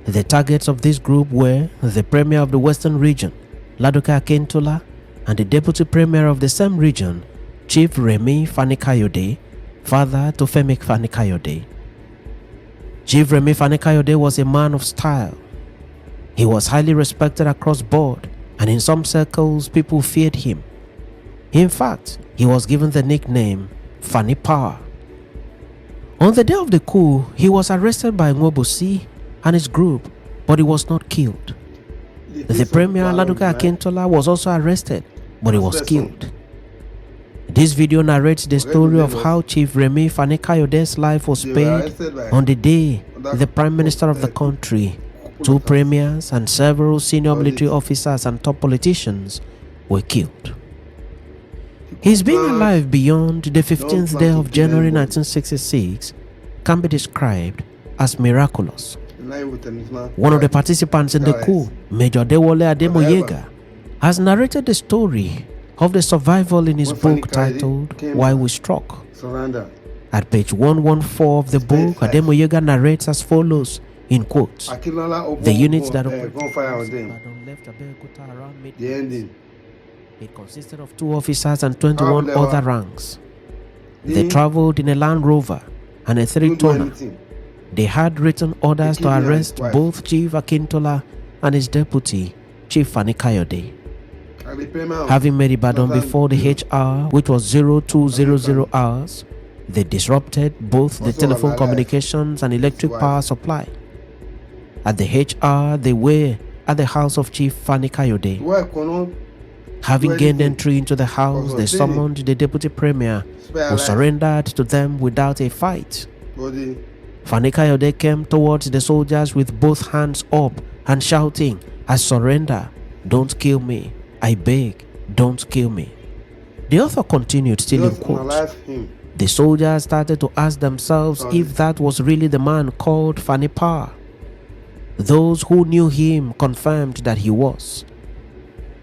The targets of this group were the Premier of the Western Region, Ladoke Akintola, and the Deputy Premier of the same region, Chief Remi Fani Kayode, father to Femi Fani Kayode. Chief Remi Fani Kayode was a man of style. He was highly respected across board, and in some circles people feared him. In fact, he was given the nickname Fani Power. On the day of the coup, he was arrested by Nwobosi and his group, but he was not killed. The Premier Ladoke Akintola was also arrested, but he was killed. This video narrates the story of how Chief Remi Fani Kayode's life was spared on the day the Prime Minister of the country, two premiers, and several senior military officers and top politicians were killed. His being alive beyond the 15th day of January 1966 can be described as miraculous. One of the participants in the coup, Major Adewale Ademoyega, has narrated the story of the survival in his book titled Why We Struck. At page 114 of the book, Ademoyega narrates as follows, in quotes: the units that left Abeokuta around midnight. It consisted of 2 officers and 21 other ranks. They traveled in a Land Rover and a 3-tonner. They had written orders to arrest both Chief Akintola and his deputy, Chief Fani Kayode. Having made Ibadan before the HR, which was 0200 hours, they disrupted both the telephone communications and electric power supply. At the HR, they were at the house of Chief Fani Kayode. Having gained entry into the house, they summoned the deputy premier, who surrendered to them without a fight. Fani Kayode came towards the soldiers with both hands up and shouting, "I surrender, don't kill me. I beg, don't kill me." The author continued, still in quotes. The soldiers started to ask themselves if that was really the man called Fani Power. Those who knew him confirmed that he was.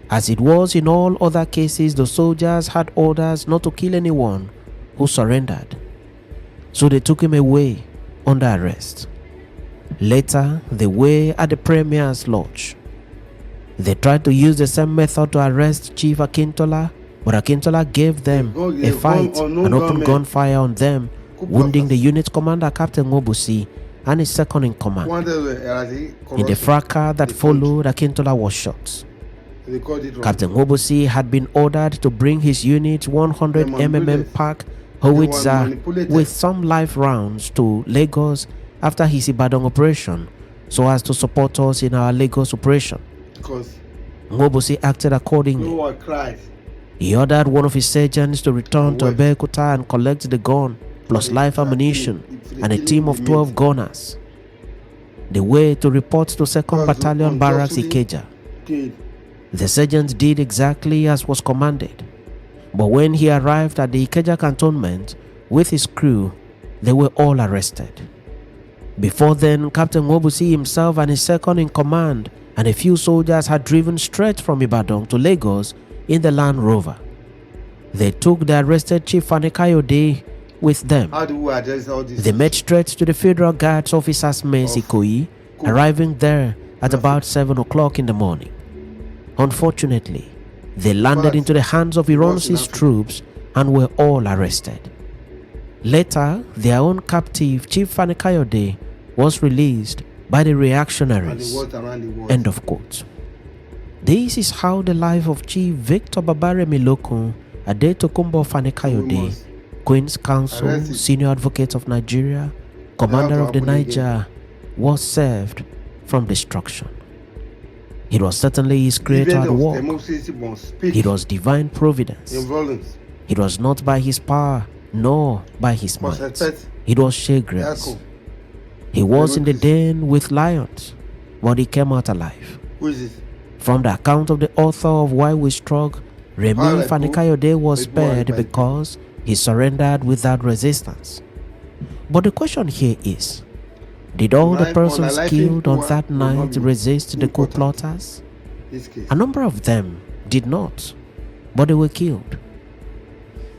As it was in all other cases, the soldiers had orders not to kill anyone who surrendered. So they took him away under arrest. Later, they were at the Premier's lodge. They tried to use the same method to arrest Chief Akintola, but Akintola gave them a fight and opened gunfire on them, wounding the unit commander, Captain Nwobosi, and his second in command. In the fracas that followed, Akintola was shot. Captain Nwobosi had been ordered to bring his unit 100 mm pack howitzer with some live rounds to Lagos after his Ibadan operation, so as to support us in our Lagos operation. Nwobosi acted accordingly. He ordered one of his sergeants to return to Abeokuta and collect the gun plus live ammunition and a team of 12 gunners. They were to report to 2nd Battalion Barracks Ikeja. The sergeant did exactly as was commanded, but when he arrived at the Ikeja cantonment with his crew, they were all arrested. Before then, Captain Nwobosi himself and his second in command and a few soldiers had driven straight from Ibadan to Lagos in the Land Rover. They took the arrested Chief Fani Kayode with them. They made straight to the Federal Guards Officers' Mess Ikoyi, arriving there at about 7 o'clock in the morning. Unfortunately, they landed into the hands of Ironsi's troops and were all arrested. Later, their own captive, Chief Fani Kayode, was released by the reactionaries. End of quote. This is how the life of Chief Victor Babare Milokun Adetokunbo Fani Kayode, Queen's Counsel, Senior Advocate of Nigeria, Commander of the Niger, was saved from destruction. It was certainly his creator at work. It was divine providence. It was not by his power, nor by his might. It was sheer grace. He was in the den with lions, but he came out alive. From the account of the author of Why We Struck, Remi Fani Kayode was spared because he surrendered without resistance. But the question here is, did all the persons killed on that night resist the coup plotters? A number of them did not, but they were killed.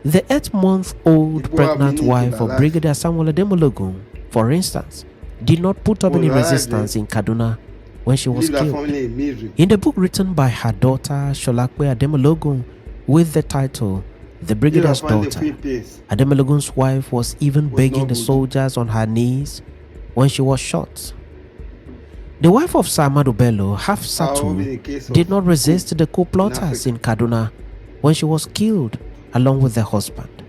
The 8-month-old pregnant wife of Brigadier Samuel Ademologun, for instance, did not put up any resistance in Kaduna when she was killed. In the book written by her daughter Sholakwe Ademologun with the title The Brigadier's Daughter, Ademologun's wife was even begging the soldiers on her knees when she was shot. The wife of Sir Ahmadu Bello, Hafsatu, did not resist the coup plotters in Kaduna when she was killed along with her husband.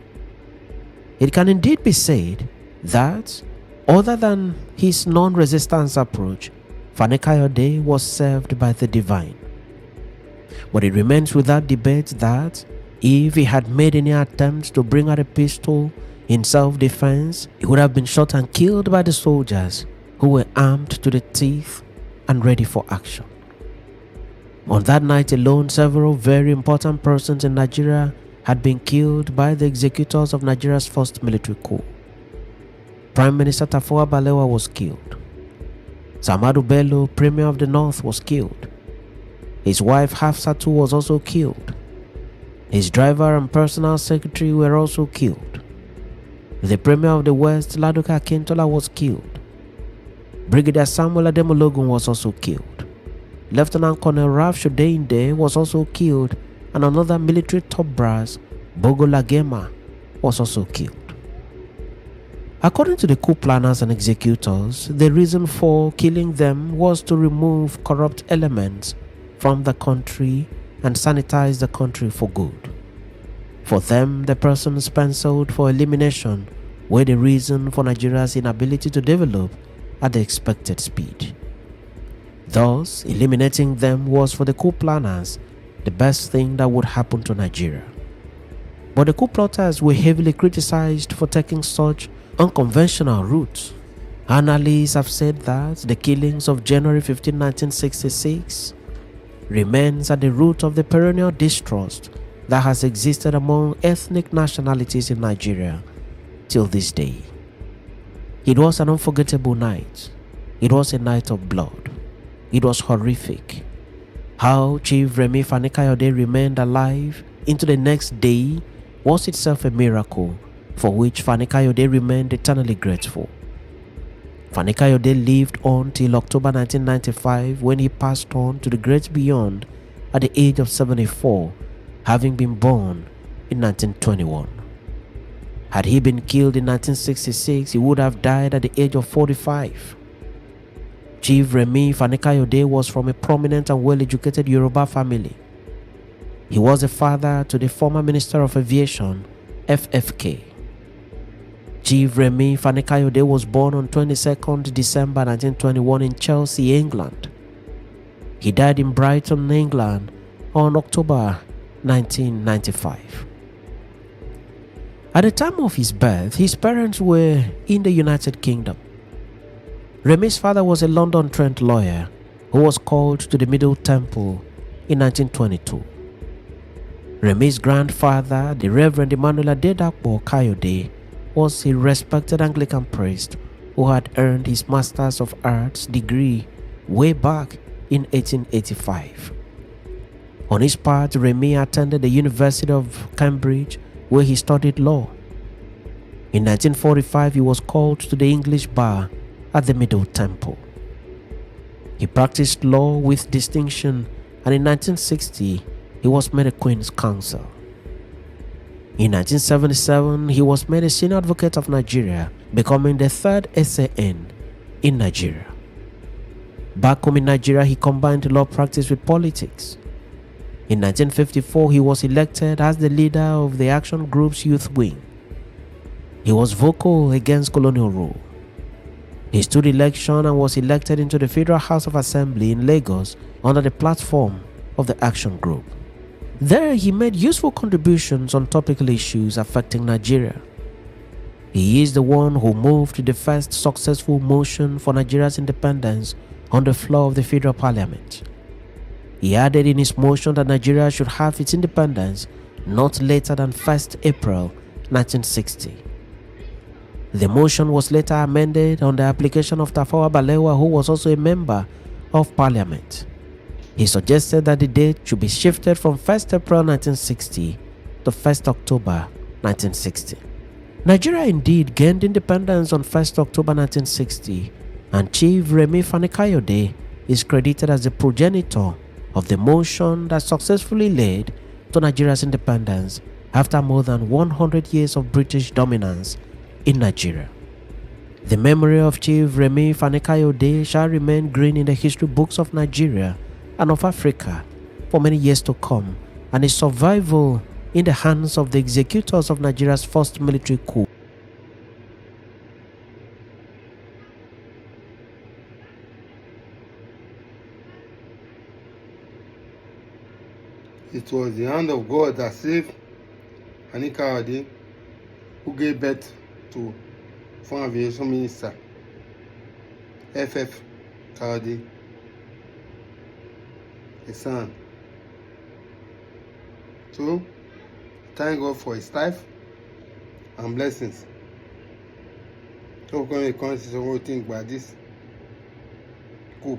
It can indeed be said that, other than his non-resistance approach, Fani Kayode was served by the divine. But it remains without debate that if he had made any attempt to bring out a pistol in self-defense, he would have been shot and killed by the soldiers who were armed to the teeth and ready for action. On that night alone, several very important persons in Nigeria had been killed by the executors of Nigeria's first military coup. Prime Minister Tafawa Balewa was killed. Sir Ahmadu Bello, Premier of the North, was killed. His wife Hafsatu was also killed. His driver and personal secretary were also killed. The Premier of the West, Ladoke Akintola, was killed. Brigadier Samuel Ademologun was also killed. Lieutenant Colonel Ralph Shodeinde was also killed, and another military top brass, Bogo Lagema, was also killed. According to the coup planners and executors, the reason for killing them was to remove corrupt elements from the country and sanitize the country for good. For them, the persons penciled for elimination were the reason for Nigeria's inability to develop at the expected speed. Thus, eliminating them was for the coup planners the best thing that would happen to Nigeria. But the coup plotters were heavily criticized for taking such unconventional routes. Analysts have said that the killings of January 15, 1966 remains at the root of the perennial distrust that has existed among ethnic nationalities in Nigeria till this day. It was an unforgettable night. It was a night of blood. It was horrific. How Chief Remi Fani Kayode remained alive into the next day was itself a miracle for which Fani Kayode remained eternally grateful. Fani Kayode lived on till October 1995 when he passed on to the great beyond at the age of 74, having been born in 1921. Had he been killed in 1966, he would have died at the age of 45. Chief Remi Fani Kayode was from a prominent and well-educated Yoruba family. He was a father to the former Minister of Aviation, FFK. Chief Remi Fani Kayode was born on 22nd December 1921 in Chelsea, England. He died in Brighton, England on October 1995. At the time of his birth, his parents were in the United Kingdom. Remi's father was a London-trained lawyer who was called to the Middle Temple in 1922. Remi's grandfather, the Reverend Emmanuel Adedapo Kayode, was a respected Anglican priest who had earned his Master's of Arts degree way back in 1885. On his part, Remi attended the University of Cambridge where he studied law. In 1945, he was called to the English bar at the Middle Temple. He practiced law with distinction, and in 1960, he was made a Queen's Counsel. In 1977, he was made a Senior Advocate of Nigeria, becoming the third SAN in Nigeria. Back home in Nigeria, he combined law practice with politics. In 1954, he was elected as the leader of the Action Group's youth wing. He was vocal against colonial rule. He stood election and was elected into the Federal House of Assembly in Lagos under the platform of the Action Group. There, he made useful contributions on topical issues affecting Nigeria. He is the one who moved the first successful motion for Nigeria's independence on the floor of the Federal Parliament. He added in his motion that Nigeria should have its independence not later than 1st April 1960. The motion was later amended on the application of Tafawa Balewa, who was also a member of Parliament. He suggested that the date should be shifted from 1st April 1960 to 1st October 1960. Nigeria indeed gained independence on 1st October 1960 and Chief Remi Fani Kayode is credited as the progenitor of the motion that successfully led to Nigeria's independence after more than 100 years of British dominance in Nigeria. The memory of Chief Remi Fani Kayode shall remain green in the history books of Nigeria and of Africa for many years to come, and his survival in the hands of the executors of Nigeria's first military coup. It was the hand of God that saved Fani Kayode, who gave birth to Foreign Aviation Minister FF Kayode, his son. So, thank God for his life and blessings. So, we're going to consider what we think about this coup.